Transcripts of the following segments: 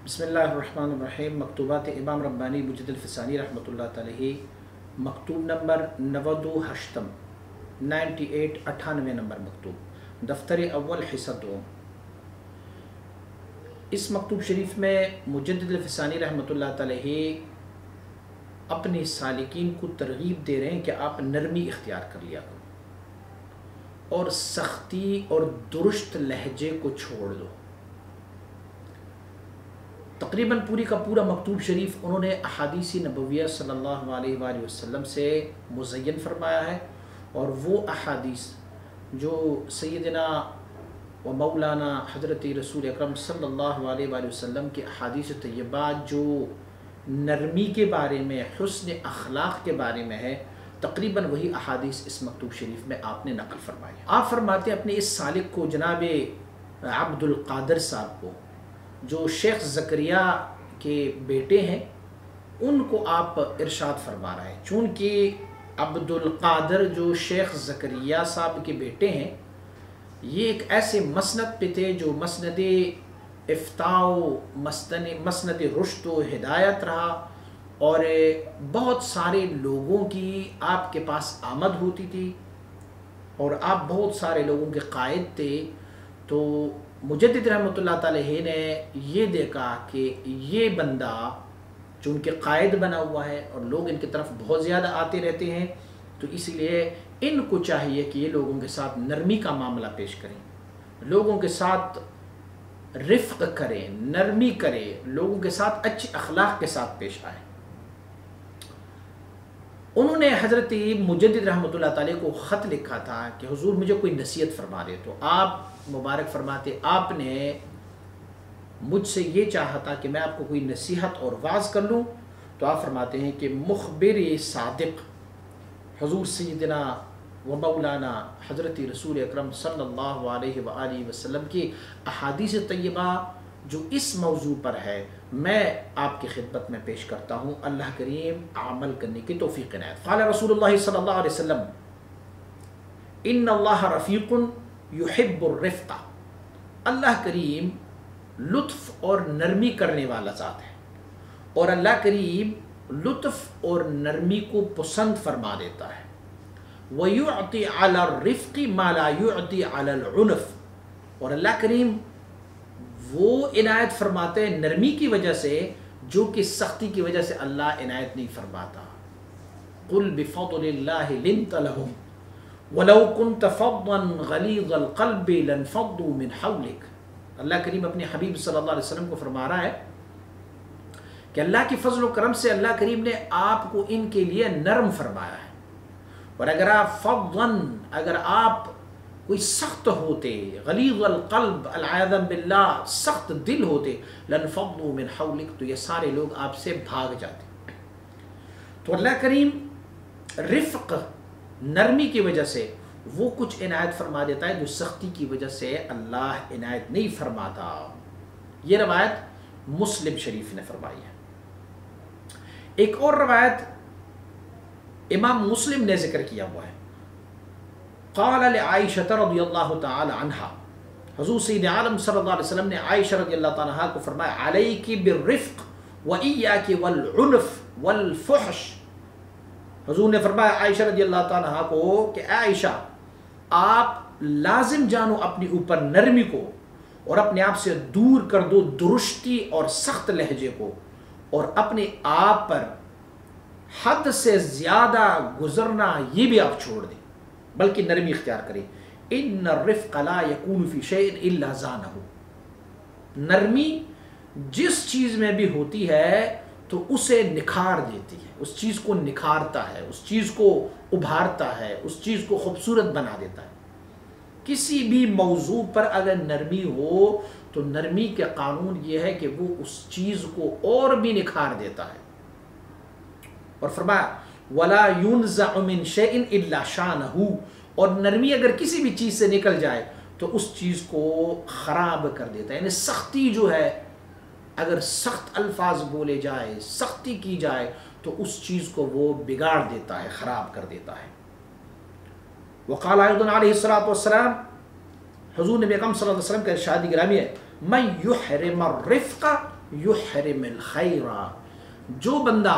بسم اللہ الرحمن الرحیم۔ مکتوبات امام ربانی مجد الفسانی رحمۃ اللہ علیہ، مکتوب نمبر 92 98 نمبر مکتوب، دفتر اول حصہ 2۔ اس مکتوب شریف میں مجدد الفسانی رحمۃ اللہ علیہ اپنے سالکین کو ترغیب دے رہے ہیں کہ آپ نرمی اختیار کر لیا کرو اور سختی اور درست لہجے کو چھوڑ دو۔ تقریباً پوری کا پورا مکتوب شریف انہوں نے احادیث نبویہ صلی اللہ علیہ وآلہ وسلم سے مزین فرمایا ہے، اور وہ احادیث جو سیدنا و مولانا حضرت رسول اکرم صلی اللہ علیہ وآلہ وسلم کے احادیث طیبات جو نرمی کے بارے میں، حسن اخلاق کے بارے میں ہے، تقریباً وہی احادیث اس مکتوب شریف میں آپ نے نقل فرمائی ہے۔ آپ فرماتے ہیں اپنے اس سالک کو، جناب عبد القادر صاحب کو، جو شیخ زکریا کے بیٹے ہیں، ان کو آپ ارشاد فرما رہے ہیں۔ چونکہ عبد القادر جو شیخ زکریا صاحب کے بیٹے ہیں، یہ ایک ایسے مسند پہ تھے جو مسند افتاء و مسند رشد و ہدایت رہا، اور بہت سارے لوگوں کی آپ کے پاس آمد ہوتی تھی، اور آپ بہت سارے لوگوں کے قائد تھے۔ تو مجدد رحمۃ اللہ علیہ نے یہ دیکھا کہ یہ بندہ جو ان کے قائد بنا ہوا ہے اور لوگ ان کی طرف بہت زیادہ آتے رہتے ہیں، تو اسی لیے ان کو چاہیے کہ یہ لوگوں کے ساتھ نرمی کا معاملہ پیش کریں، لوگوں کے ساتھ رفق کریں، نرمی کریں، لوگوں کے ساتھ اچھے اخلاق کے ساتھ پیش آئیں۔ انہوں نے حضرت مجدد رحمۃ اللہ تعالیٰ کو خط لکھا تھا کہ حضور مجھے کوئی نصیحت فرما دے، تو آپ مبارک فرماتے آپ نے مجھ سے یہ چاہا تھا کہ میں آپ کو کوئی نصیحت اور واعظ کر لوں، تو آپ فرماتے ہیں کہ مخبر صادق حضور سیدنا و مولانا حضرت رسول اکرم صلی اللہ علیہ وآلہ وسلم کی احادیث طیبہ جو اس موضوع پر ہے، میں آپ کی خدمت میں پیش کرتا ہوں۔ اللہ کریم عمل کرنے کی توفیق عنایت۔ قال رسول اللہ صلی اللہ علیہ وسلم ان اللہ رفیق یحب الرفق۔ اللہ کریم لطف اور نرمی کرنے والا ذات ہے، اور اللہ کریم لطف اور نرمی کو پسند فرما دیتا ہے۔ وَيُعْطِي عَلَى الرِّفْقِ مَا لَا يُعْطِي عَلَى الْعُنْفِ، اور اللہ کریم وہ عنایت فرماتے ہیں نرمی کی وجہ سے جو کہ سختی کی وجہ سے اللہ عنایت نہیں فرماتا۔ قُلْ بِفَضْلِ اللَّهِ لِنْتَ لَهُمْ وَلَوْ كُنْتَ فَضًّا غَلِيظَ الْقَلْبِ لَانْفَضُّوا مِنْ حَوْلِكَ۔ اللہ کریم اپنے حبیب صلی اللہ علیہ وسلم کو فرما رہا ہے کہ اللہ کی فضل و کرم سے اللہ کریم نے آپ کو ان کے لیے نرم فرمایا ہے، اور اگر آپ فضًا، اگر آپ کوئی سخت ہوتے، غلیظ القلب العیاذ باللہ، سخت دل ہوتے، لانفضوا من حولک، تو یہ سارے لوگ آپ سے بھاگ جاتے۔ تو اللہ کریم رفق، نرمی کی وجہ سے وہ کچھ عنایت فرما دیتا ہے جو سختی کی وجہ سے اللہ عنایت نہیں فرماتا۔ یہ روایت مسلم شریف نے فرمائی ہے۔ ایک اور روایت امام مسلم نے ذکر کیا ہوا ہے۔ قال لعائشہ رضی اللہ تعالی عنہا، حضور سید عالم صلی اللہ علیہ وسلم نے عائشہ رضی اللہ تعالی عنہا کو فرمایا علیکی بالرفق وإیاک والعنف والفحش۔ حضور نے فرمایا عائشہ رضی اللہ تعالی عنہا کو کہ اے عائشہ، آپ لازم جانو اپنی اوپر نرمی کو، اور اپنے آپ سے دور کر دو درستی اور سخت لہجے کو، اور اپنے آپ پر حد سے زیادہ گزرنا یہ بھی آپ چھوڑ دیں، بلکہ نرمی اختیار کریں۔ ان الرفق لا يكون في شيء الا زانه۔ نرمی جس چیز میں بھی ہوتی ہے تو اسے نکھار دیتی ہے، اس چیز کو نکھارتا ہے، اس چیز کو ابھارتا ہے، اس چیز کو خوبصورت بنا دیتا ہے۔ کسی بھی موضوع پر اگر نرمی ہو تو نرمی کے قانون یہ ہے کہ وہ اس چیز کو اور بھی نکھار دیتا ہے۔ اور فرمایا وَلَا يُنْزَعُ مِنْ شَيْءٍ إِلَّا شَانَهُ، اور نرمی اگر کسی بھی چیز سے نکل جائے تو اس چیز کو خراب کر دیتا ہے۔ یعنی سختی جو ہے، اگر سخت الفاظ بولے جائے، سختی کی جائے تو اس چیز کو وہ بگاڑ دیتا ہے، خراب کر دیتا ہے۔ وقال ایضا علیہ الصلوۃ والسلام، حضور نبی اکرم صلی اللہ علیہ وسلم کا ارشاد گرامی ہے، من یحرم الرفق یحرم الخیر، جو بندہ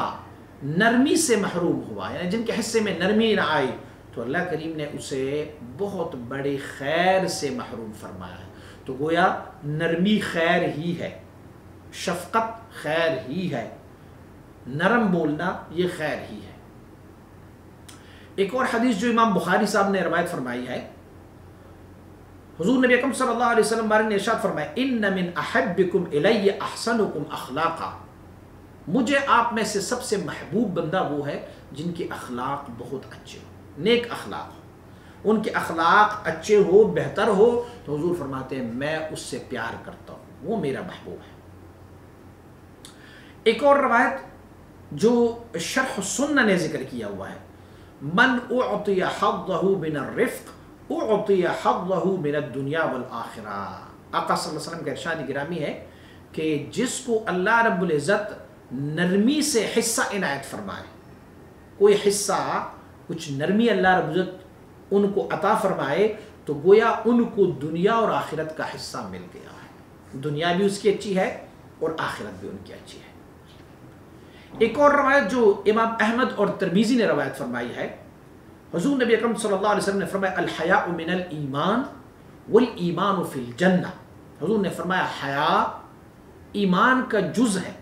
نرمی سے محروم ہوا، یعنی جن کے حصے میں نرمی نہ آئی، تو اللہ کریم نے اسے بہت بڑی خیر سے محروم فرمایا ہے۔ تو گویا نرمی خیر ہی ہے، شفقت خیر ہی ہے، نرم بولنا یہ خیر ہی ہے۔ ایک اور حدیث جو امام بخاری صاحب نے روایت فرمائی ہے، حضور نبی اکرم صلی اللہ علیہ وسلم بارک نے ارشاد فرمایا، ان من احبکم الی احسنکم اخلاقا، مجھے آپ میں سے سب سے محبوب بندہ وہ ہے جن کے اخلاق بہت اچھے ہو، نیک اخلاق ہو، ان کے اخلاق اچھے ہو، بہتر ہو، تو حضور فرماتے ہیں میں اس سے پیار کرتا ہوں، وہ میرا محبوب ہے۔ ایک اور روایت جو شرح السنہ نے ذکر کیا ہوا ہے، من اعطی حظہ من الرفق اعطی حظہ من الدنیا والآخرہ، آقا صلی اللہ علیہ وسلم کا ارشاد گرامی ہے کہ جس کو اللہ رب العزت نرمی سے حصہ عنایت فرمائے، کوئی حصہ کچھ نرمی اللہ رب العزت ان کو عطا فرمائے، تو گویا ان کو دنیا اور آخرت کا حصہ مل گیا ہے، دنیا بھی اس کی اچھی ہے اور آخرت بھی ان کی اچھی ہے۔ ایک اور روایت جو امام احمد اور ترمذی نے روایت فرمائی ہے، حضور نبی اکرم صلی اللہ علیہ وسلم نے فرمایا الحیاء من الایمان والایمان فی الجنہ، حضور نے فرمایا حیا ایمان کا جز ہے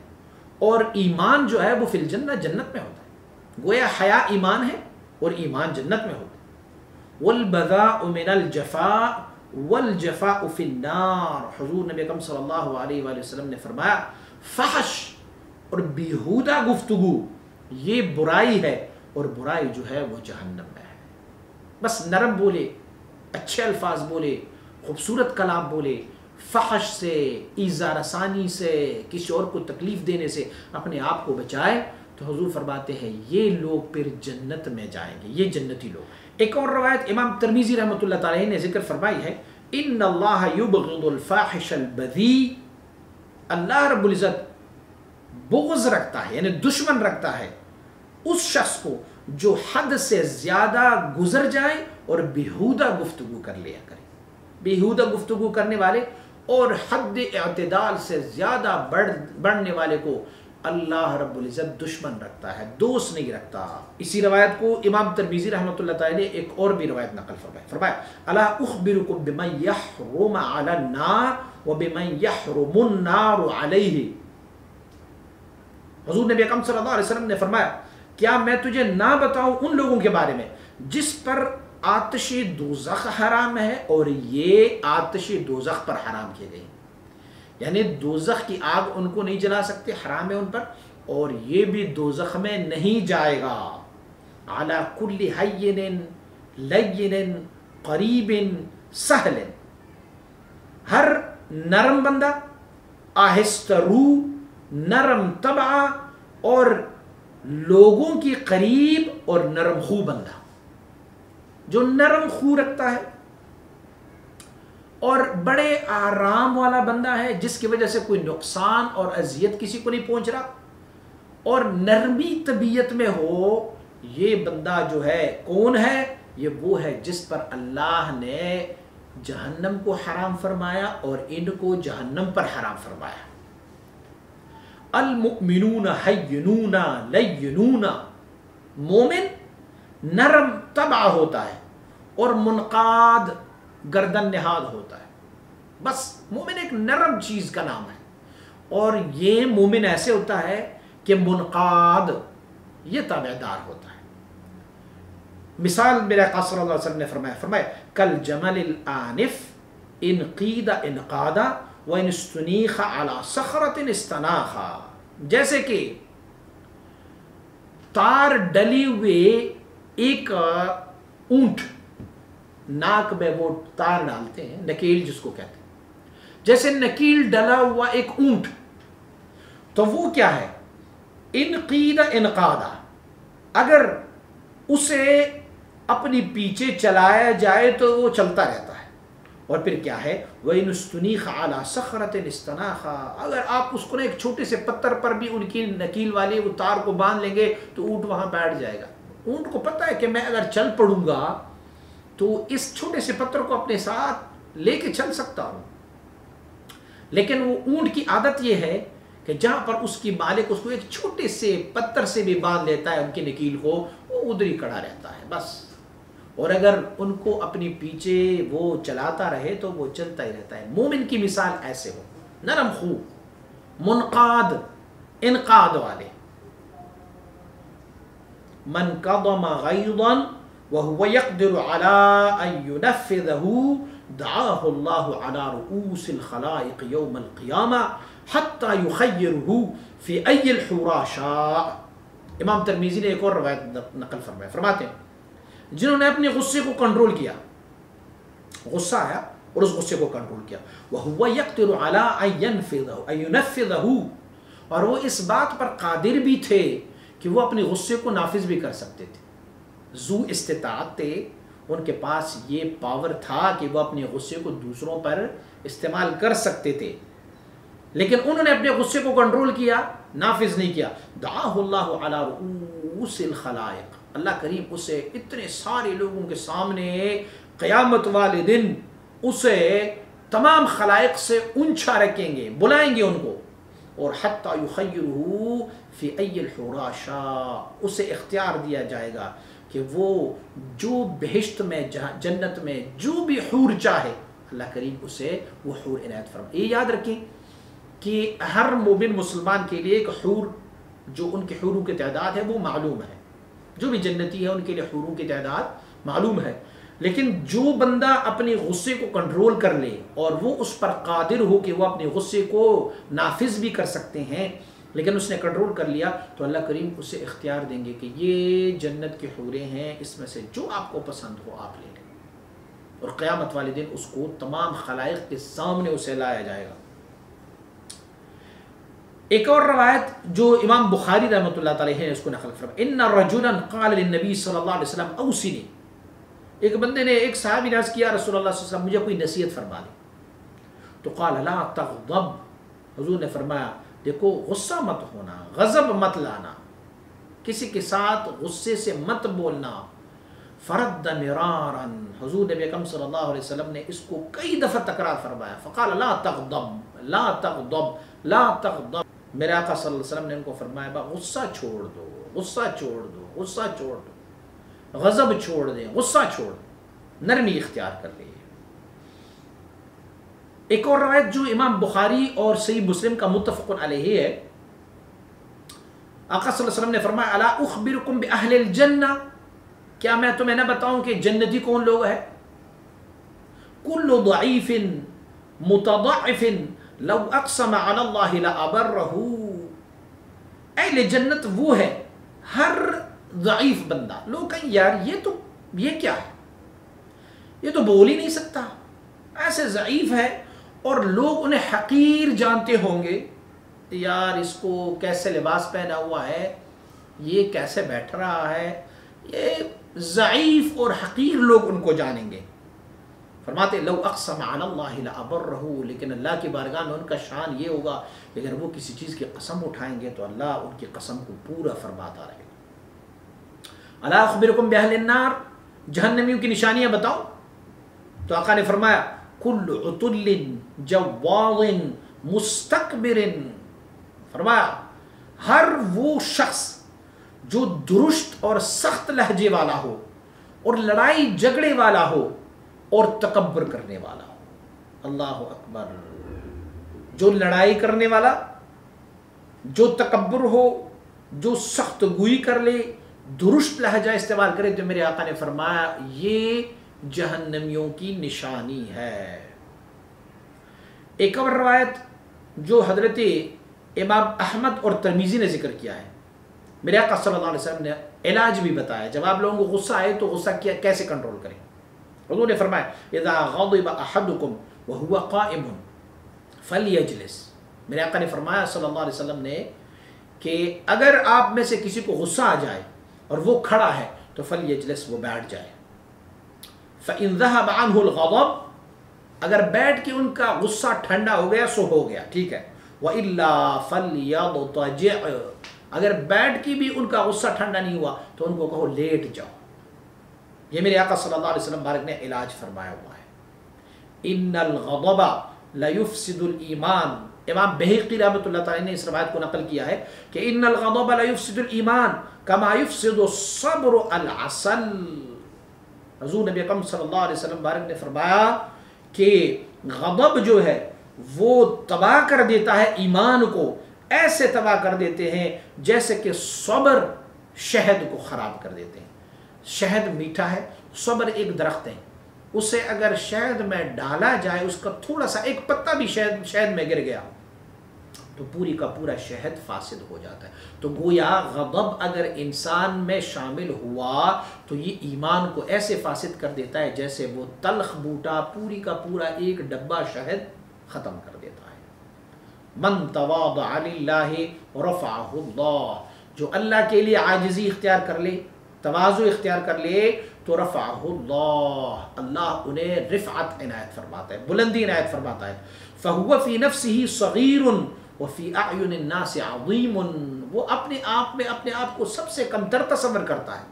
اور ایمان جو ہے وہ فی الجنہ جنت میں ہوتا ہے، گویا حیا ایمان ہے اور ایمان جنت میں ہوتا ہے۔ والبذاء من الجفاء والجفاء فی النار، حضور نبی اکرم صلی اللہ علیہ وآلہ وسلم نے فرمایا فحش اور بیہودہ گفتگو یہ برائی ہے اور برائی جو ہے وہ جہنم میں ہے۔ بس نرم بولے، اچھے الفاظ بولے، خوبصورت کلام بولے، فحش سے، ایذا رسانی سے، کسی اور کو تکلیف دینے سے اپنے آپ کو بچائے، تو حضور فرماتے ہیں یہ لوگ پھر جنت میں جائیں گے، یہ جنتی لوگ۔ ایک اور روایت امام ترمذی رحمۃ اللہ تعالی نے ذکر فرمائی ہے، ان اللہ یبغض الفاحش البذیء، اللہ رب العزت بغض رکھتا ہے، یعنی دشمن رکھتا ہے اس شخص کو جو حد سے زیادہ گزر جائے اور بیہودہ گفتگو کر لیا کرے، بیہودہ گفتگو کرنے والے اور حد اعتدال سے زیادہ بڑھنے والے کو اللہ رب العزت دشمن رکھتا ہے، دوست نہیں رکھتا۔ اسی روایت کو امام ترمذی رحمۃ اللہ تعالی نے ایک اور بھی روایت نقل فرمایا الا اخبرکم بمن یحرم علی النار وبمن یحرم النار علیہ، حضور نبی اکرم صلی اللہ علیہ وسلم نے فرمایا کیا میں تجھے نہ بتاؤں ان لوگوں کے بارے میں جس پر آتش دوزخ حرام ہے اور یہ آتش دوزخ پر حرام کیے گئے، یعنی دوزخ کی آگ ان کو نہیں جلا سکتے، حرام ہے ان پر، اور یہ بھی دوزخ میں نہیں جائے گا۔ علی کل ہین لین قریب سہل، ہر نرم بندہ، آہستہ رو، نرم طبع اور لوگوں کی قریب اور نرم خو بندہ، جو نرم خو رکھتا ہے اور بڑے آرام والا بندہ ہے جس کی وجہ سے کوئی نقصان اور اذیت کسی کو نہیں پہنچ رہا، اور نرمی طبیعت میں ہو، یہ بندہ جو ہے کون ہے؟ یہ وہ ہے جس پر اللہ نے جہنم کو حرام فرمایا اور ان کو جہنم پر حرام فرمایا۔ المؤمنون حینون لینون، مومن نرم طبع ہوتا ہے اور منقاد گردن نہاد ہوتا ہے، بس مومن ایک نرم چیز کا نام ہے، اور یہ مومن ایسے ہوتا ہے کہ منقاد، یہ تابعدار ہوتا ہے۔ مثال میرے آقا صلی اللہ علیہ وسلم نے فرمایا کل جمل الآنف ان قید انقادا وَإِنْ اسْتُنِيخَ عَلَى صَخْرَةٍ اسْتَنَاخَا، جیسے کہ تار ڈلی ہوئے ایک اونٹ، ناک میں وہ تار ڈالتے ہیں، نکیل جس کو کہتے ہیں، جیسے نکیل ڈلا ہوا ایک اونٹ، تو وہ کیا ہے؟ انقید انقادا، اگر اسے اپنی پیچھے چلایا جائے تو وہ چلتا رہتا ہے، اور پھر کیا ہے؟ وَإِنْ اسْتُنِيخَ عَلَى صَخْرَةٍ اسْتَنَاخَا، اگر آپ اس کو ایک چھوٹے سے پتھر پر بھی ان کی نکیل والی وہ تار کو باندھ لیں گے تو اونٹ وہاں بیٹھ جائے گا۔ اونٹ کو پتہ ہے کہ میں اگر چل پڑوں گا تو اس چھوٹے سے پتھر کو اپنے ساتھ لے کے چل سکتا ہوں، لیکن وہ اونٹ کی عادت یہ ہے کہ کہ جہاں پر اس کی مالک اس کو ایک چھوٹے سے پتھر سے بھی باندھ لیتا ہے ان کی نکیل کو، وہ ادھر ہی کھڑا رہتا ہے بس. اور اگر ان کو اپنی پیچھے وہ چلاتا رہے تو وہ چلتا ہی رہتا ہے. مومن کی مثال ایسے ہو، نرم خو، منقاد، انقاد والے. من قضم غیظا وهو يقدر على ان ينفذه دعاه الله على رؤوس الخلائق يوم القيامة حتى يخيره في اي الحورى شاء. امام ترمذی نے ایک اور روایت نقل فرمایا، فرماتے ہیں جنہوں نے اپنے غصے کو کنٹرول کیا، غصہ آیا اور اس غصے کو کنٹرول کیا، وهو يقدر على ان ينفذه، اور وہ اس بات پر قادر بھی تھے کہ وہ اپنے غصے کو نافذ بھی کر سکتے تھے. ذو استطاعت تھے، ان کے پاس یہ پاور تھا کہ وہ اپنے غصے کو دوسروں پر استعمال کر سکتے تھے، لیکن انہوں نے اپنے غصے کو کنٹرول کیا، نافذ نہیں کیا. دعاہ اللہ علی رؤوس الخلائق، اللہ کریم اسے اتنے سارے لوگوں کے سامنے قیامت والے دن اسے تمام خلائق سے اونچا رکھیں گے، بلائیں گے ان کو، اور حتی یخیرہ فی ای الحوری شاء، اسے اختیار دیا جائے گا کہ وہ جو بہشت میں، جنت میں جو بھی حور چاہے اللہ کریم اسے وہ حور عنایت فرمائے. یہ یاد رکھیں کہ ہر مومن مسلمان کے لیے ایک حور، جو ان کے حوروں کی تعداد ہے وہ معلوم ہے، جو بھی جنتی ہے ان کے لیے حوروں کی تعداد معلوم ہے. لیکن جو بندہ اپنے غصے کو کنٹرول کر لے اور وہ اس پر قادر ہو کہ وہ اپنے غصے کو نافذ بھی کر سکتے ہیں، لیکن اس نے کنٹرول کر لیا، تو اللہ کریم اسے اختیار دیں گے کہ یہ جنت کی حوریں ہیں، اس میں سے جو آپ کو پسند ہو آپ لے لیں. اور قیامت والے دن اس کو تمام خلائق کے سامنے اسے لایا جائے گا. ایک اور روایت جو امام بخاری رحمۃ اللہ تعالی ہے اس کو نقل فرمایا، ان رجلا قال للنبی صلی اللہ علیہ وسلم اوصنی، ایک بندے نے ایک صحابی نے عرض کیا رسول اللہ صلی اللہ علیہ وسلم مجھے کوئی نصیحت فرما دیں. تو قال لا تغضب، حضور نے فرمایا دیکھو غصہ مت ہونا، غضب مت لانا، کسی کے ساتھ غصے سے مت بولنا. فرد مرارا، حضور نبی اکرم صلی اللہ علیہ وسلم نے اس کو کئی دفعہ تکرار فرمایا. فقال لا تغضب لا تغضب لا تغضب، میرے آقا صلی اللہ علیہ وسلم نے ان کو فرمایا با غصہ چھوڑ دو، غصہ چھوڑ دو، غصہ چھوڑ دو، غضب چھوڑ دیں، غصہ چھوڑ دیں، نرمی اختیار کر لیں. ایک اور روایت جو امام بخاری اور صحیح مسلم کا متفق علیہ ہے، آقا صلی اللہ علیہ وسلم نے فرمایا الا اخبرکم باہل الجنہ، کیا میں تمہیں نہ بتاؤں کہ جنتی کون لوگ ہیں؟ کل ضعیف متضعف لو اقسم علی اللہ لابرہ، اہل جنت وہ ہے ہر ضعیف بندہ. لوگ کہیں یار یہ کیا ہے، یہ تو بول ہی نہیں سکتا، ایسے ضعیف ہے، اور لوگ انہیں حقیر جانتے ہوں گے، یار اس کو کیسے لباس پہنا ہوا ہے، یہ کیسے بیٹھ رہا ہے، یہ ضعیف اور حقیر لوگ ان کو جانیں گے. فرماتے لو اقسم علی اللہ لابرہ، لیکن اللہ کی بارگاہ میں ان کا شان یہ ہوگا کہ اگر وہ کسی چیز کی قسم اٹھائیں گے تو اللہ ان کی قسم کو پورا فرماتا رہے گا. الا اخبرکم باہل النار، جہنمیوں کی نشانیاں بتاؤ؟ تو آقا نے فرمایا کل عتل جواظ مستکبر، فرمایا ہر وہ شخص جو درست اور سخت لہجے والا ہو اور لڑائی جھگڑے والا ہو اور تکبر کرنے والا ہو. اللہ اکبر، جو لڑائی کرنے والا، جو تکبر ہو، جو سخت گوئی کر لے، درست لہجہ استعمال کرے، تو میرے آقا نے فرمایا یہ جہنمیوں کی نشانی ہے. ایک اور روایت جو حضرت امام احمد اور ترمذی نے ذکر کیا ہے، میرے آقا صلی اللہ علیہ وسلم نے علاج بھی بتایا. جب آپ لوگوں کو غصہ آئے تو غصہ کیسے کنٹرول کریں؟ حضور نے فرمایا اذا غضب احدکم وهو قائم فلیجلس. میرے آقا نے فرمایا صلی اللہ علیہ وسلم نے کہ اگر آپ میں سے کسی کو غصہ آ جائے اور وہ کھڑا ہے تو فلیجلس، وہ بیٹھ جائے. فإن ذهب عنه الغضب، اگر بیٹھ کے ان کا غصہ ٹھنڈا ہو گیا سو ہو گیا، ٹھیک ہے. وإلا فليضطجع، اگر بیٹھ کے بھی ان کا غصہ ٹھنڈا نہیں ہوا تو ان کو کہو لیٹ جاؤ. یہ میرے آقا صلی اللہ علیہ وسلم بارک نے علاج فرمایا ہوا ہے. ان الغضب لَيُفْسِدُ الْإِيمَانِ، امام بہقی رحمۃ اللہ تعالی نے اس روایت کو نقل کیا ہے کہ ان الغضب لَيُفْسِدُ الْإِيمَانِ كَمَا يُفْسِدُ الصَّبْرُ الْعَسَلَ۔ حضور نبی اکرم صلی اللہ علیہ وسلم بارک نے فرمایا کہ غضب جو ہے وہ تباہ کر دیتا ہے ایمان کو، ایسے تباہ کر دیتے ہیں جیسے کہ صبر شہد کو خراب کر دیتے ہیں۔ شہد میٹھا ہے، صبر ایک درخت ہے، اسے اگر شہد میں ڈالا جائے، اس کا تھوڑا سا ایک پتا بھی شہد میں گر گیا تو پوری کا پورا شہد فاسد ہو جاتا ہے۔ تو گویا غضب اگر انسان میں شامل ہوا تو یہ ایمان کو ایسے فاسد کر دیتا ہے جیسے وہ تلخ بوٹا پوری کا پورا ایک ڈبہ شہد ختم کر دیتا ہے۔ من تواضع للہ رفعہ اللہ، جو اللہ کے لیے عاجزی اختیار کر لے، تواضع اختیار کر لے تو رفعہ اللہ، اللہ انہیں رفعت عنایت فرماتا ہے، بلندی عنایت فرماتا ہے۔ فہو فی نفسہ صغیر وفی اعین الناس عظیم، وہ اپنے آپ میں اپنے آپ کو سب سے کمتر تصور کرتا ہے،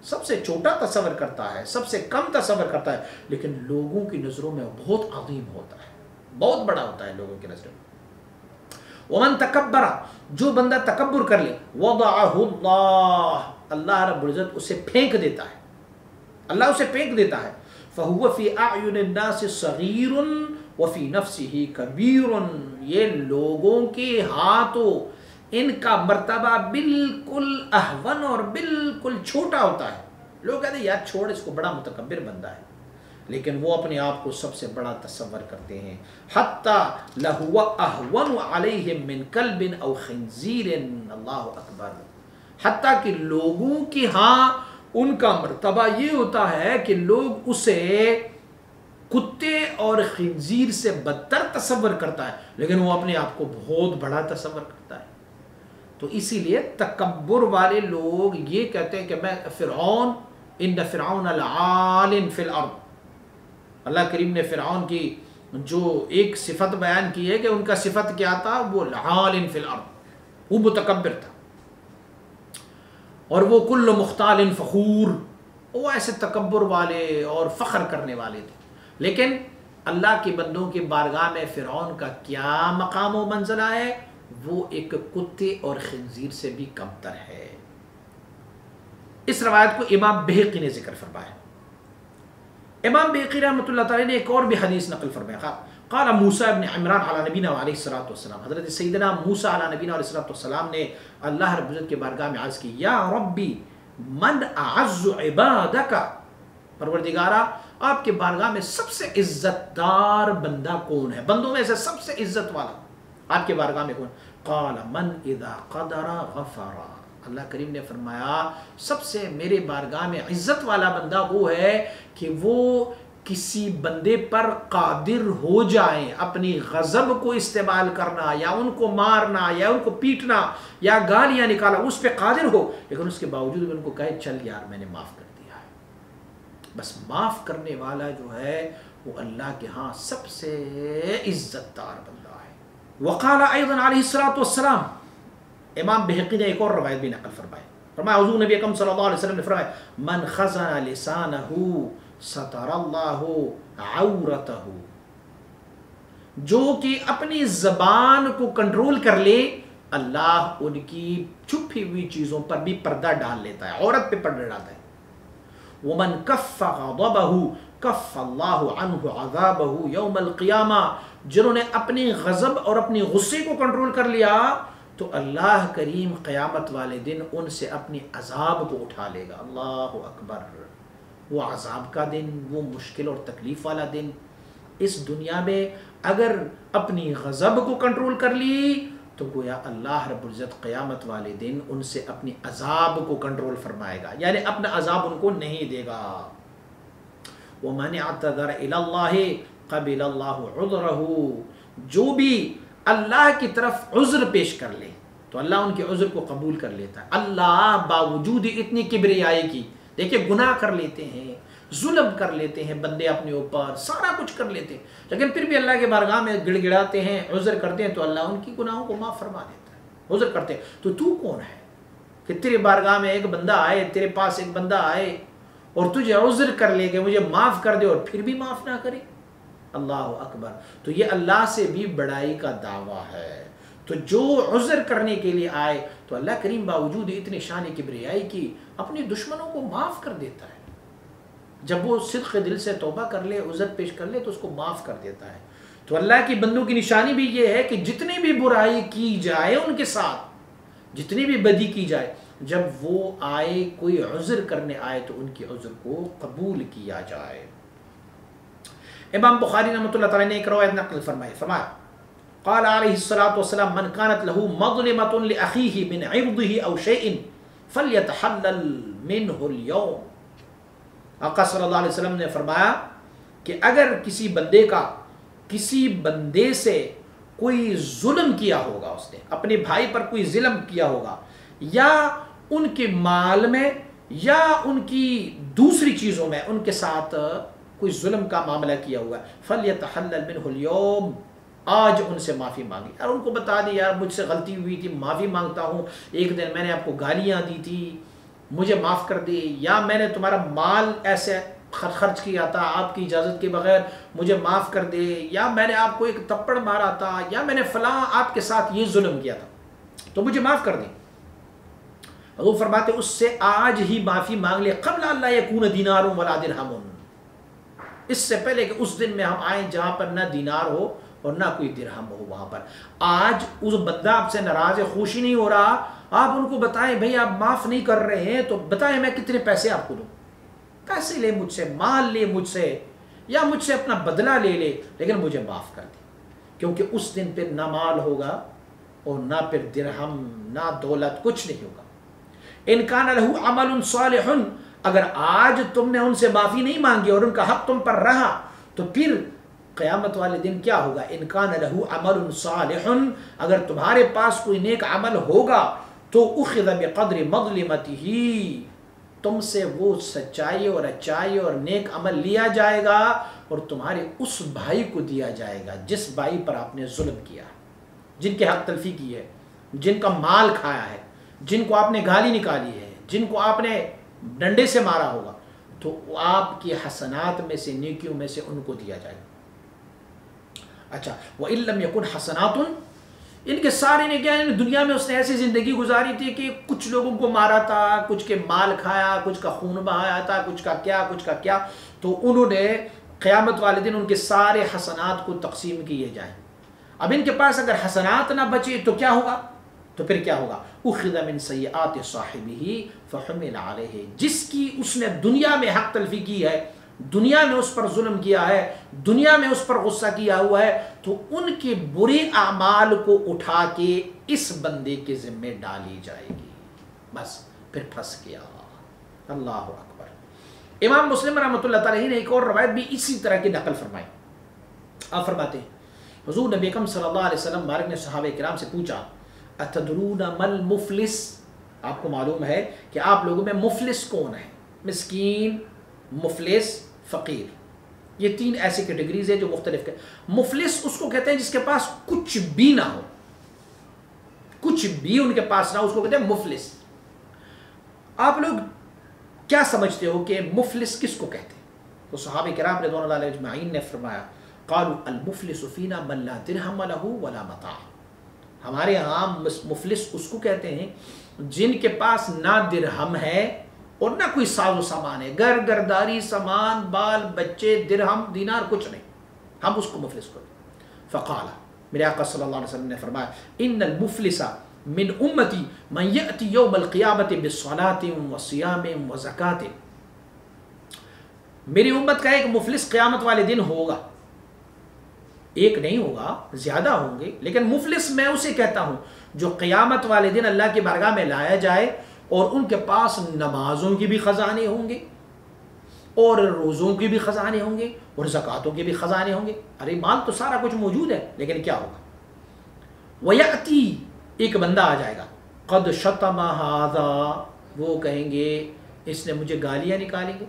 سب سے چھوٹا تصور کرتا ہے، سب سے کم تصور کرتا ہے، لیکن لوگوں کی نظروں میں بہت عظیم ہوتا ہے، بہت بڑا ہوتا ہے لوگوں کی نظروں میں۔ ومن تکبر، جو بندہ تکبر کر لے، وضعہ اللہ، اللہ رب العزت اسے پھینک دیتا ہے، اللہ اسے پھینک دیتا ہے۔ فہو فی اعین الناس صغیر وفی نفسہ کبیر، یہ لوگوں کے ہاتھوں ان کا مرتبہ بالکل اہون اور بالکل چھوٹا ہوتا ہے۔ لوگ کہتے ہیں یار چھوڑ اس کو، بڑا متکبر بندہ ہے، لیکن وہ اپنے آپ کو سب سے بڑا تصور کرتے ہیں۔ حتی لہو اہون علیہم من کلب او خنزیر، اللہ اکبر، حتیٰ کہ لوگوں کے ہاں ان کا مرتبہ یہ ہوتا ہے کہ لوگ اسے کتے اور خنزیر سے بدتر تصور کرتا ہے، لیکن وہ اپنے آپ کو بہت بڑا تصور کرتا ہے۔ تو اسی لیے تکبر والے لوگ یہ کہتے ہیں کہ میں فرعون، ان فرعون لعال فی الارض، اللہ کریم نے فرعون کی جو ایک صفت بیان کی ہے کہ ان کا صفت کیا تھا، وہ لعال فی الارض، وہ متکبر تھا، اور وہ کل مختال فخور، وہ ایسے تکبر والے اور فخر کرنے والے تھے۔ لیکن اللہ کے بندوں کے بارگاہ میں فرعون کا کیا مقام و منزلہ ہے، وہ ایک کتے اور خنزیر سے بھی کمتر ہے۔ اس روایت کو امام بہقی نے ذکر فرمایا۔ امام بہقی رحمۃ اللہ تعالی نے ایک اور بھی حدیث نقل فرمایا، قال موسیٰ ابن عمران علی نبینا علیہ الصلوۃ والسلام، حضرت سیدنا موسیٰ علی نبینا علیہ الصلوۃ والسلام نے اللہ رب العزت کے بارگاہ میں عرض کی، یا ربی من اعز عبادک، پروردگارا آپ کے بارگاہ میں سب سے عزت دار بندہ کون ہے، بندوں میں سے سب سے عزت والا آپ کے بارگاہ میں کون؟ قال من اذا قدر غفر، اللہ کریم نے فرمایا سب سے میرے بارگاہ میں عزت والا بندہ وہ ہے کہ وہ کسی بندے پر قادر ہو جائیں، اپنی غضب کو استعمال کرنا یا ان کو مارنا یا ان کو پیٹنا یا گالیاں نکالا، اس پہ قادر ہو، لیکن اس کے باوجود بھی ان کو کہے چل یار میں نے معاف کر دیا ہے۔ بس معاف کرنے والا جو ہے وہ اللہ کے ہاں سب سے عزت دار بندہ ہے۔ وقال ایضا علیہ الصلوۃ والسلام، امام بہقی نے ایک اور روایت بھی نقل فرمائی، فرمایا حضور نبی اکرم صلی اللہ علیہ وسلم نے فرمایا من خزن لسانہ ستر اللہ عورتہ، جو کہ اپنی زبان کو کنٹرول کر لے اللہ ان کی چھپی ہوئی چیزوں پر بھی پردہ ڈال لیتا ہے، عورت پہ پردہ ڈالتا ہے۔ ومن کف غضبہ کف اللہ عنہ عذابہ یوم القیامہ، جنہوں نے اپنی غضب اور اپنی غصے کو کنٹرول کر لیا تو اللہ کریم قیامت والے دن ان سے اپنی عذاب کو اٹھا لے گا۔ اللہ اکبر، وہ عذاب کا دن، وہ مشکل اور تکلیف والا دن۔ اس دنیا میں اگر اپنی غضب کو کنٹرول کر لی تو گویا اللہ رب العزت قیامت والے دن ان سے اپنی عذاب کو کنٹرول فرمائے گا، یعنی اپنا عذاب ان کو نہیں دے گا۔ وَمَنِ اعْتَذَرَ إِلَى اللَّهِ قَبِلَ اللَّهُ عُذْرَهُ، جو بھی اللہ کی طرف عذر پیش کر لے تو اللہ ان کے عذر کو قبول کر لیتا ہے۔ اللہ باوجود اتنی کبریائی کی، دیکھیں گناہ کر لیتے ہیں، ظلم کر لیتے ہیں بندے اپنے اوپر، سارا کچھ کر لیتے ہیں، لیکن پھر بھی اللہ کے بارگاہ میں گڑ گڑاتے ہیں، عذر کرتے ہیں تو اللہ ان کی گناہوں کو معاف فرما دیتا ہے، عذر کرتے ہیں۔ تو کون ہے کہ تیرے بارگاہ میں ایک بندہ آئے، تیرے پاس ایک بندہ آئے اور تجھے عذر کر لے کہ مجھے معاف کر دے، اور پھر بھی معاف نہ کرے؟ اللہ اکبر. تو یہ اللہ سے بھی بڑائی کا دعویٰ ہے. تو جو عذر کرنے کے لیے آئے تو اللہ کریم باوجود اتنی شان کبریائی کی اپنے دشمنوں کو معاف کر دیتا ہے. جب وہ صدق دل سے توبہ کر لے، عذر پیش کر لے، تو اس کو معاف کر دیتا ہے. تو اللہ کی بندوں کی نشانی بھی یہ ہے کہ جتنی بھی برائی کی جائے ان کے ساتھ، جتنی بھی بدی کی جائے، جب وہ آئے، کوئی عذر کرنے آئے تو ان کی عذر کو قبول کیا جائے. امام بخاری رحمۃ اللہ تعالیٰ نے ایک روایت نقل فرمایا قال علیہ الصلاۃ والسلام من كانت له مظلمة لأخيه من عرضه أو شيء فليتحلل منه اليوم. آقا صلی اللہ علیہ وسلم نے فرمایا کہ اگر کسی بندے کا کسی بندے سے کوئی ظلم کیا ہوگا، اس نے اپنے بھائی پر کوئی ظلم کیا ہوگا، یا ان کے مال میں یا ان کی دوسری چیزوں میں ان کے ساتھ کوئی ظلم کا معاملہ کیا ہوا، فَلْيَتَحَلَّلْ مِنْهُ الْيَوْمِ، آج ان سے معافی مانگی. اور ان کو بتا دی یار مجھ سے غلطی ہوئی تھی، معافی مانگتا ہوں، ایک دن میں نے آپ کو گالیاں دی تھی، مجھے معاف کر دی، یا میں نے تمہارا مال ایسے خرچ کیا تھا آپ کی اجازت کے بغیر، مجھے معاف کر دے، یا میں نے آپ کو ایک تپڑ مارا تھا، یا میں نے فلاں آپ کے ساتھ یہ ظلم کیا تھا، تو مجھے معاف کر دیں. حضور فرماتے اس سے آج ہی معافی مانگ لے، قبل اللہ یکون دینار ولا درہم، اس سے پہلے کہ اس دن میں ہم آئیں جہاں پر نہ دینار ہو اور نہ کوئی درہم ہو. وہاں پر آج اس بندہ آپ سے ناراض ہے، خوشی نہیں ہو رہا، آپ ان کو بتائیں بھئی آپ معاف نہیں کر رہے ہیں تو بتائیں میں کتنے پیسے آپ کو دوں، پیسے لے مجھ سے، مال لے مجھ سے، یا مجھ سے اپنا بدلہ لے لے، لیکن مجھے معاف کر دے. کیونکہ اس دن پھر نہ مال ہوگا اور نہ پھر درہم، نہ دولت، کچھ نہیں ہوگا. ان کان لہ عمل صالح، اگر آج تم نے ان سے معافی نہیں مانگی اور ان کا حق تم پر رہا تو پھر قیامت والے دن کیا ہوگا؟ ان کان لہ عمل صالح، اگر تمہارے پاس کوئی نیک عمل ہوگا تو اخذ بقدر مظلمتہ، تم سے وہ سچائی اور اچائی اور نیک عمل لیا جائے گا اور تمہارے اس بھائی کو دیا جائے گا جس بھائی پر آپ نے ظلم کیا، جن کے حق تلفی کی ہے، جن کا مال کھایا ہے، جن کو آپ نے گالی نکالی ہے، جن کو آپ نے ڈنڈے سے مارا ہوگا، تو آپ کی حسنات میں سے، نیکیوں میں سے ان کو دیا جائے گا. اچھا وَإِن لَمْ يَكُنْ حَسَنَاتٌ، ان کے سارے نے کیا ہے، دنیا میں اس نے ایسی زندگی گزاری تھی کہ کچھ لوگوں کو مارا تھا، کچھ کے مال کھایا، کچھ کا خون بہایا تھا، کچھ کا کیا، تو انہوں نے قیامت والے دن ان کے سارے حسنات کو تقسیم کیے جائیں. اب ان کے پاس اگر حسنات نہ بچے تو کیا ہوگا؟ تو پھر کیا ہوگا؟ اخذ من سیئات صاحبہ فحمل علیہ، جس کی اس نے دنیا میں حق تلفی کی ہے، دنیا میں اس پر ظلم کیا ہے، دنیا میں اس پر غصہ کیا ہوا ہے، تو ان کے برے اعمال کو اٹھا کے اس بندے کے ذمے ڈالی جائے گی. بس پھر پھنس گیا. اللہ اکبر. امام مسلم رحمۃ اللہ تعالیٰ نے ایک اور روایت بھی اسی طرح کی نقل فرمائی. آپ فرماتے ہیں حضور نبی اکرم صلی اللہ علیہ وسلم بارک نے صحابہ کرام سے پوچھا اتدرون مل مفلس، آپ کو معلوم ہے کہ آپ لوگوں میں مفلس کون ہے؟ مسکین، مفلس، فقیر، یہ تین ایسی کیٹیگریز ہیں جو مختلف. مفلس اس کو کہتے ہیں جس کے پاس کچھ بھی نہ ہو، کچھ بھی ان کے پاس نہ ہو، اس کو کہتے ہیں مفلس. آپ لوگ کیا سمجھتے ہو کہ مفلس کس کو کہتے ہیں؟ تو صحابہ کرام رضوان اللہ علیہم اجمعین نے فرمایا قالوا المفلس فینا من لا درہم لہ ولا متاع، ہمارے ہاں مفلس اس کو کہتے ہیں جن کے پاس نہ درہم ہے اور نہ کوئی ساز و سامان ہے، گھرداری، سامان، بال بچے، درہم دینار کچھ نہیں، ہم اس کو مفلس کو. فقال، میرے آقا صلی اللہ علیہ وسلم نے فرمایا ان المفلس من امتی من یأتی یوم القیامت بالصلاۃ وصیام وزکاۃ، میری امت کا ایک مفلس قیامت والے دن ہوگا، ایک نہیں ہوگا، زیادہ ہوں گے، لیکن مفلس میں اسے کہتا ہوں جو قیامت والے دن اللہ کی بارگاہ میں لایا جائے اور ان کے پاس نمازوں کی بھی خزانے ہوں گے اور روزوں کی بھی خزانے ہوں گے اور زکاتوں کے بھی خزانے ہوں گے. ارے مال تو سارا کچھ موجود ہے، لیکن کیا ہوگا؟ وَيَأْتِي، ایک بندہ آ جائے گا، قد شتم هذا، وہ کہیں گے اس نے مجھے گالیاں نکالیں گے.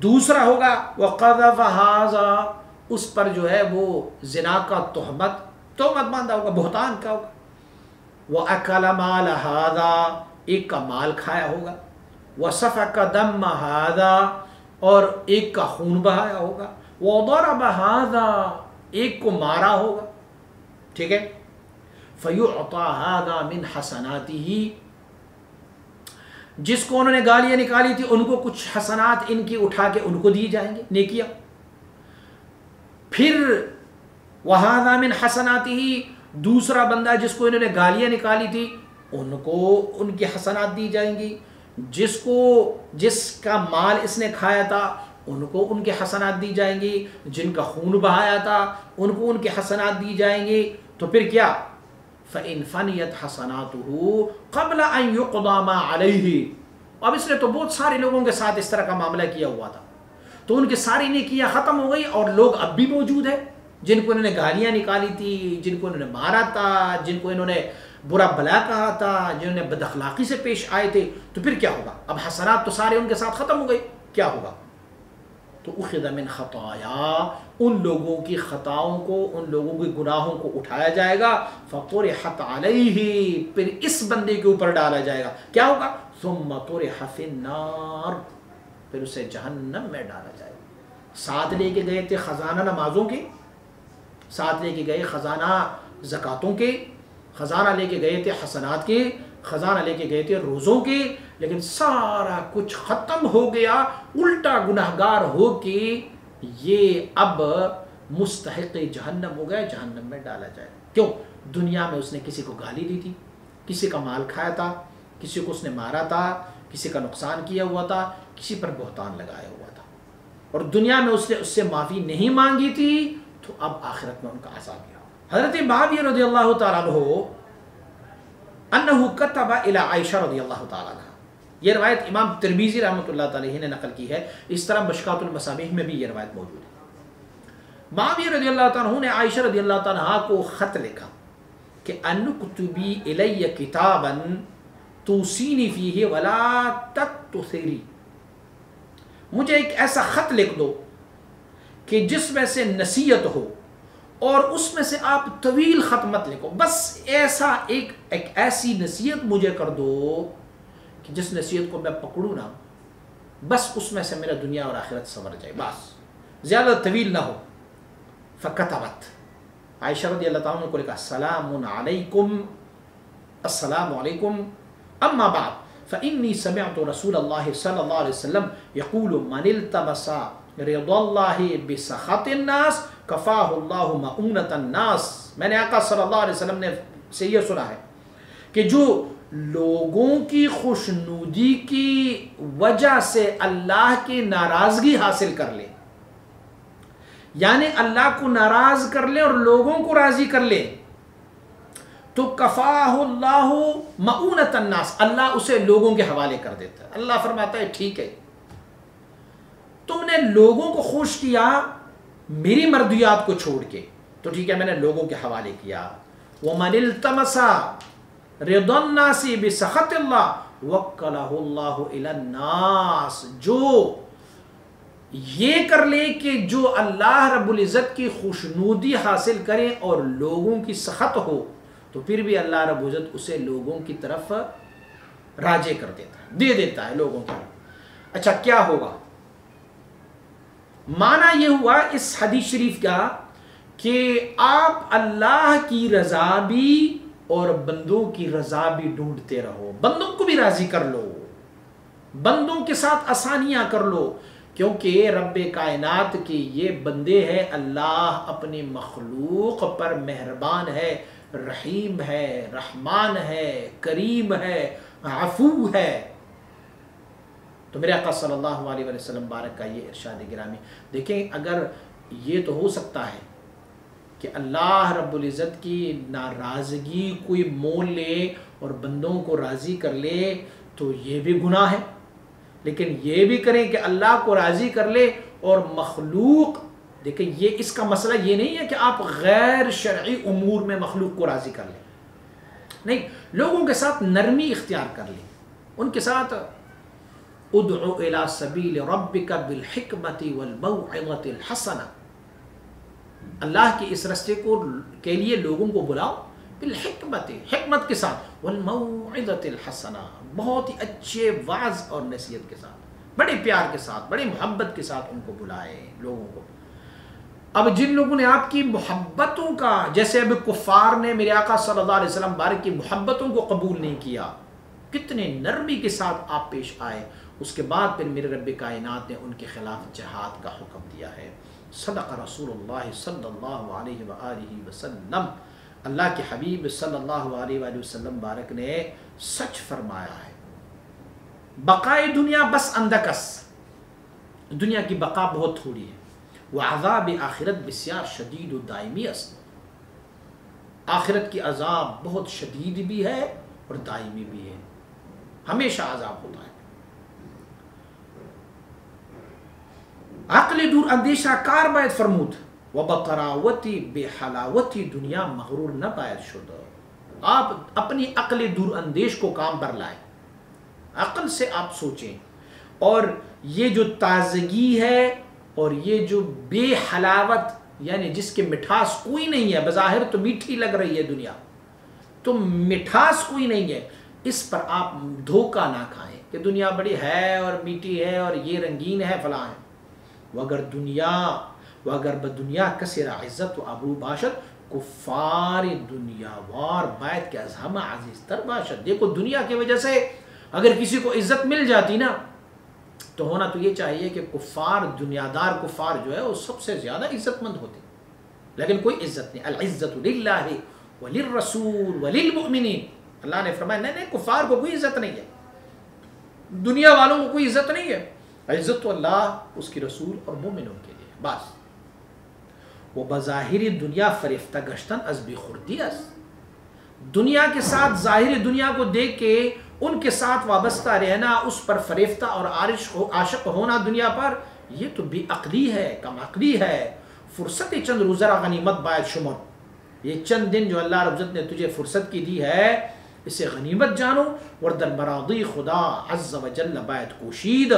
دوسرا ہوگا وقذف هذا، اس پر جو ہے وہ زنا کا تہمت باندھا ہوگا، بہتان کا ہوگا. وَأَكَلَ مَالَ هَذَا، ایک کا مال کھایا ہوگا. وَسَفَكَ دَمَّ هَذَا، اور ایک کا خون بہایا ہوگا. وَضَرَبَ هَذَا، ایک کو مارا ہوگا، ٹھیک ہے، فَيُعْطَى هَذَا مِنْ حَسَنَاتِهِ، جس کو انہوں نے گالیاں نکالی تھی ان کو کچھ حسنات ان کی اٹھا کے ان کو دی جائیں گے، نیکیاں. پھر وَهَذَا مِنْ حَسَنَاتِهِ، دوسرا بندہ جس کو انہوں نے گالیاں نکالی تھی ان کو ان کی حسنات دی جائیں گی، جس کا مال اس نے کھایا تھا ان کو ان کے حسنات دی جائیں گی، جن کا خون بہایا تھا ان کو ان کے حسنات دی جائیں گی. تو پھر کیا؟ فَإِنْ فَنِيَتْ حَسَنَاتُهُ قَبْلَ أَنْ يُقْضَى مَا عَلَيْهِ. اب اس نے تو بہت سارے لوگوں کے ساتھ اس طرح کا معاملہ کیا ہوا تھا، تو ان کی ساری نیکیاں ختم ہو گئی، اور لوگ اب بھی موجود ہیں جن کو انہوں نے گالیاں نکالی تھی، جن کو انہوں نے مارا تھا، جن کو انہوں نے برا بلا کہا تھا، جنہوں نے بد اخلاقی سے پیش آئے تھے. تو پھر کیا ہوگا؟ اب حسنات تو سارے ان کے ساتھ ختم ہو گئی، کیا ہوگا؟ تو اخذ من خطایا، ان لوگوں کی خطاؤں کو، ان لوگوں کے گناہوں کو اٹھایا جائے گا، فطرحت علیہ، پھر اس بندے کے اوپر ڈالا جائے گا. کیا ہوگا؟ ثم طرح فی النار، پھر اسے جہنم میں ڈالا جائے گا. ساتھ لے کے گئے تھے خزانہ نمازوں کے، ساتھ لے کے گئے خزانہ زکاتوں کے، خزانہ لے کے گئے تھے حسنات کے، خزانہ لے کے گئے تھے روزوں کے، لیکن سارا کچھ ختم ہو گیا، الٹا گناہگار ہو کے یہ اب مستحق جہنم ہو گیا، جہنم میں ڈالا جائے. کیوں؟ دنیا میں اس نے کسی کو گالی دی تھی، کسی کا مال کھایا تھا، کسی کو اس نے مارا تھا، کسی کا نقصان کیا ہوا تھا، کسی پر بہتان لگایا ہوا تھا، اور دنیا میں اس نے اس سے معافی نہیں مانگی تھی، تو اب آخرت میں ان کا عذاب یہ. حضرت معاویہ رضی اللہ تعالیٰ عنہ انہو کتب الی عائشہ رضی اللہ تعالیٰ عنہ، یہ روایت امام ترمذی رحمۃ اللہ تعالیہ نے نقل کی ہے، اس طرح مشکات المصابیح میں بھی یہ روایت موجود ہے. معاویہ رضی اللہ تعالیٰ عنہ نے عائشہ رضی اللہ تعالیٰ عنہ کو خط لکھا کہ انکتبی الی کتابا توصینی فیہ ولا تکتثری، مجھے ایک ایسا خط لکھ دو کہ جس میں سے نصیحت ہو، اور اس میں سے آپ طویل خط مت لکھو، بس ایسا ایک ایسی نصیحت مجھے کر دو کہ جس نصیحت کو میں پکڑوں نا، بس اس میں سے میرا دنیا اور آخرت سنور جائے، بس زیادہ طویل نہ ہو. فکتبت، عائشہ رضی اللہ تعالیٰ عنہ کو لکھا السلام علیکم، السلام علیکم، اما بعد فإنی سمعت رسول اللہ صلی اللہ علیہ وسلم یقول من التمس رضا اللہ بسخط الناس کفاہ اللہ مؤونۃ الناس. میں نے آقا صلی اللہ علیہ وسلم نے سے یہ سنا ہے کہ جو لوگوں کی خوشنودی کی وجہ سے اللہ کی ناراضگی حاصل کر لے، یعنی اللہ کو ناراض کر لے اور لوگوں کو راضی کر لے، تو کفاہ اللہ مؤونۃ الناس، اللہ اسے لوگوں کے حوالے کر دیتا ہے. اللہ فرماتا ہے ٹھیک ہے، تم نے لوگوں کو خوش کیا میری مرضیات کو چھوڑ کے، تو ٹھیک ہے میں نے لوگوں کے حوالے کیا. وَمَنِ الْتَمَسَ رِضَا النَّاسِ بِسَخَطِ اللَّهِ وَكَّلَهُ اللَّهُ إِلَى النَّاسِ، جو یہ کر لے کہ جو اللہ رب العزت کی خوشنودی حاصل کرے اور لوگوں کی سخط ہو، تو پھر بھی اللہ رب العزت اسے لوگوں کی طرف راجع کر دیتا ہے، دے دیتا ہے لوگوں کی. اچھا کیا ہوگا؟ معنی یہ ہوا اس حدیث شریف کا کہ آپ اللہ کی رضا بھی اور بندوں کی رضا بھی ڈھونڈتے رہو، بندوں کو بھی راضی کر لو، بندوں کے ساتھ آسانیاں کر لو، کیونکہ رب کائنات کے یہ بندے ہیں، اللہ اپنی مخلوق پر مہربان ہے، رحیم ہے، رحمان ہے، کریم ہے، عفو ہے. تو میرے آقا صلی اللہ علیہ وسلم بارک کا یہ ارشاد گرامی دیکھیں، اگر یہ تو ہو سکتا ہے کہ اللہ رب العزت کی ناراضگی کوئی مول لے اور بندوں کو راضی کر لے تو یہ بھی گناہ ہے، لیکن یہ بھی کریں کہ اللہ کو راضی کر لے اور مخلوق، دیکھیں یہ اس کا مسئلہ یہ نہیں ہے کہ آپ غیر شرعی امور میں مخلوق کو راضی کر لیں، نہیں، لوگوں کے ساتھ نرمی اختیار کر لیں، ان کے ساتھ ادعو الی سبیل ربک بالحکمت والموعظۃ الحسنہ، اللہ کے اس راستے کے لیے لوگوں کو بلاؤ، بالحکمت، حکمت کے ساتھ، والموعظۃ الحسنہ، بہت ہی اچھے وعظ اور نصیحت کے ساتھ، بڑے پیار کے ساتھ، بڑی محبت کے ساتھ ان کو بلائے لوگوں کو. اب جن لوگوں نے آپ کی محبتوں کا، جیسے اب کفار نے میرے آقا صلی اللہ علیہ وسلم بارک کی محبتوں کو قبول نہیں کیا، کتنے نرمی کے ساتھ آپ پیش آئے، اس کے بعد پھر میرے رب کائنات نے ان کے خلاف جہاد کا حکم دیا ہے۔ صدق رسول اللہ صلی اللہ علیہ وآلہ وسلم، اللہ کے حبیب صلی اللہ علیہ وآلہ وسلم بارک نے سچ فرمایا ہے۔ بقائے دنیا بس اندکس، دنیا کی بقا بہت تھوڑی ہے، وعذاب آخرت بسیار شدید و دائمی است، آخرت کی عذاب بہت شدید بھی ہے اور دائمی بھی ہے، ہمیشہ عذاب ہوتا ہے۔ عقل دور اندیشہ کار باید فرمود و بطراوتی بے حلاوتی دنیا مغرور نہ باید شد۔ آپ اپنی عقل دور اندیش کو کام پر لائیں، عقل سے آپ سوچیں، اور یہ جو تازگی ہے اور یہ جو بے حلاوت، یعنی جس کے مٹھاس کوئی نہیں ہے، بظاہر تو میٹھی لگ رہی ہے دنیا، تو مٹھاس کوئی نہیں ہے، اس پر آپ دھوکہ نہ کھائیں کہ دنیا بڑی ہے اور میٹھی ہے اور یہ رنگین ہے فلاں ہے۔ وگر بدنیا کسر عزت و ابرو باشد کفار دنیا وار باید کہ از ہمہ عزیز تر باشد۔ دیکھو دنیا کی وجہ سے اگر کسی کو عزت مل جاتی نا تو ہونا تو یہ چاہیے کہ کفار، دنیا دار کفار جو ہے وہ سب سے زیادہ عزت مند ہوتے، لیکن کوئی عزت نہیں۔ العزت للہ وللرسول وللمؤمنین، اللہ نے فرمایا نہیں کفار کو کوئی عزت نہیں ہے، دنیا والوں کو کوئی عزت نہیں ہے، عزت تو اللہ، اس کی رسول اور مومنوں کے لیے بس۔ وہ بظاہری دنیا فریفتہ گشتن از بی خوردی است، دنیا کے ساتھ ظاہری دنیا کو دیکھ کے ان کے ساتھ وابستہ رہنا، اس پر فریفتہ اور عاشق ہونا دنیا پر، یہ تو بے عقلی ہے، کم عقلی ہے۔ فرصت چند روزہ غنیمت باید شمر، یہ چند دن جو اللہ رب العزت نے تجھے فرصت کی دی ہے اسے غنیمت جانو، وردر مراضی خدا عز و جل باید کوشید،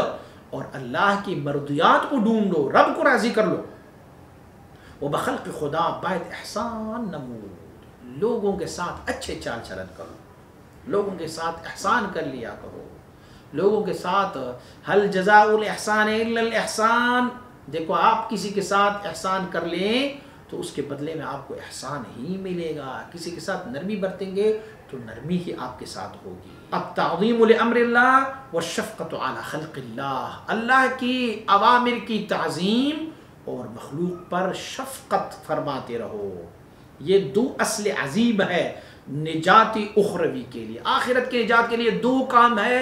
اور اللہ کی مرضیات کو ڈھونڈو، رب کو راضی کر لو۔ وہ بخلق خدا باید احسان نمود، لوگوں کے ساتھ اچھے چال چلن کرو، لوگوں کے ساتھ احسان کر لیا کرو، لوگوں کے ساتھ حل جزاء الاحسان الا الاحسان۔ دیکھو آپ کسی کے ساتھ احسان کر لیں تو اس کے بدلے میں آپ کو احسان ہی ملے گا، کسی کے ساتھ نرمی برتیں گے تو نرمی ہی آپ کے ساتھ ہوگی۔ اب تعظیم لامر اللہ والشفقۃ علی خلق اللہ، اللہ کی اوامر کی تعظیم اور مخلوق پر شفقت فرماتے رہو، یہ دو اصل عظیم ہے نجات اخروی کے لیے، آخرت کے نجات کے لیے دو کام ہے،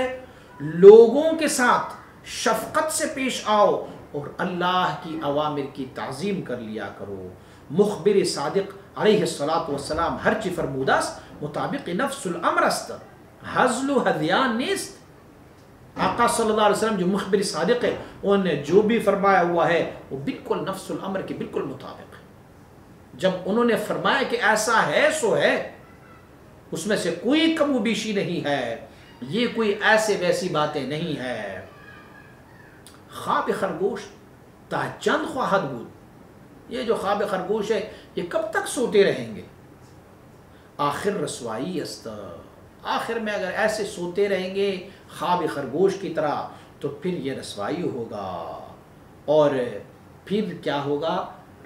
لوگوں کے ساتھ شفقت سے پیش آؤ اور اللہ کی اوامر کی تعظیم کر لیا کرو۔ مخبر صادق علیہ الصلاۃ والسلام ہر چی فرمودست مطابق نفس الامر است، ہزل و ہذیان نیست۔ آقا صلی اللہ علیہ وسلم جو مخبر صادق ہے، انہوں نے جو بھی فرمایا ہوا ہے وہ بالکل نفس الامر کے بالکل مطابق ہے۔ جب انہوں نے فرمایا کہ ایسا ہے سو ہے، اس میں سے کوئی کم و بیشی نہیں ہے، یہ کوئی ایسے ویسی باتیں نہیں ہے۔ خواب خرگوش تا چند خواہد بود، یہ جو خواب خرگوش ہے یہ کب تک سوتے رہیں گے؟ آخر رسوائی است، آخر میں اگر ایسے سوتے رہیں گے خواب خرگوش کی طرح تو پھر یہ رسوائی ہوگا، اور پھر کیا ہوگا؟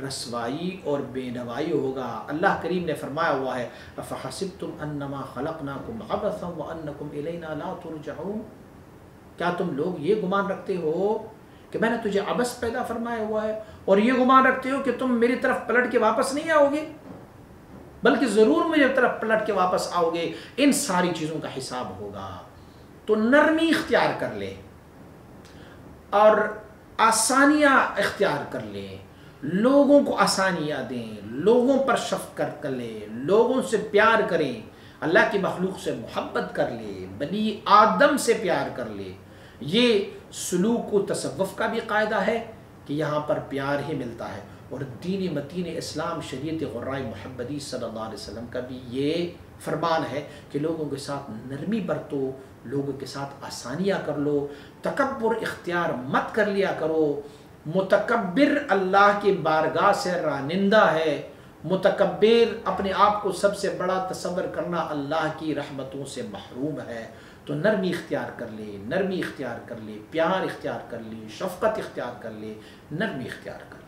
رسوائی اور بے نوائی ہوگا۔ اللہ کریم نے فرمایا ہوا ہے افحسبتم انما خلقناکم عبثا وانکم الینا لا ترجعون، کیا تم لوگ یہ گمان رکھتے ہو کہ میں نے تجھے عبث پیدا فرمایا ہوا ہے اور یہ گمان رکھتے ہو کہ تم میری طرف پلٹ کے واپس نہیں آؤ گے، بلکہ ضرور میری طرف پلٹ کے واپس آؤ گے، ان ساری چیزوں کا حساب ہوگا۔ تو نرمی اختیار کر لیں اور آسانیاں اختیار کر لیں، لوگوں کو آسانیاں دیں، لوگوں پر شفقت کر لیں، لوگوں سے پیار کریں، اللہ کی مخلوق سے محبت کر لیں، بنی آدم سے پیار کر لیں۔ یہ سلوک و تصوف کا بھی قاعدہ ہے کہ یہاں پر پیار ہی ملتا ہے، اور دین متین اسلام شریعت غراء محمدی صلی اللہ علیہ وسلم کا بھی یہ فرمان ہے کہ لوگوں کے ساتھ نرمی برتو، لوگوں کے ساتھ آسانیاں کر لو، تکبر اختیار مت کر لیا کرو۔ متکبر اللہ کی بارگاہ سے رانندہ ہے، متکبر اپنے آپ کو سب سے بڑا تصور کرنا اللہ کی رحمتوں سے محروم ہے۔ تو نرمی اختیار کر لے، نرمی اختیار کر لے، پیار اختیار کر لے، شفقت اختیار کر لے، نرمی اختیار کر لے۔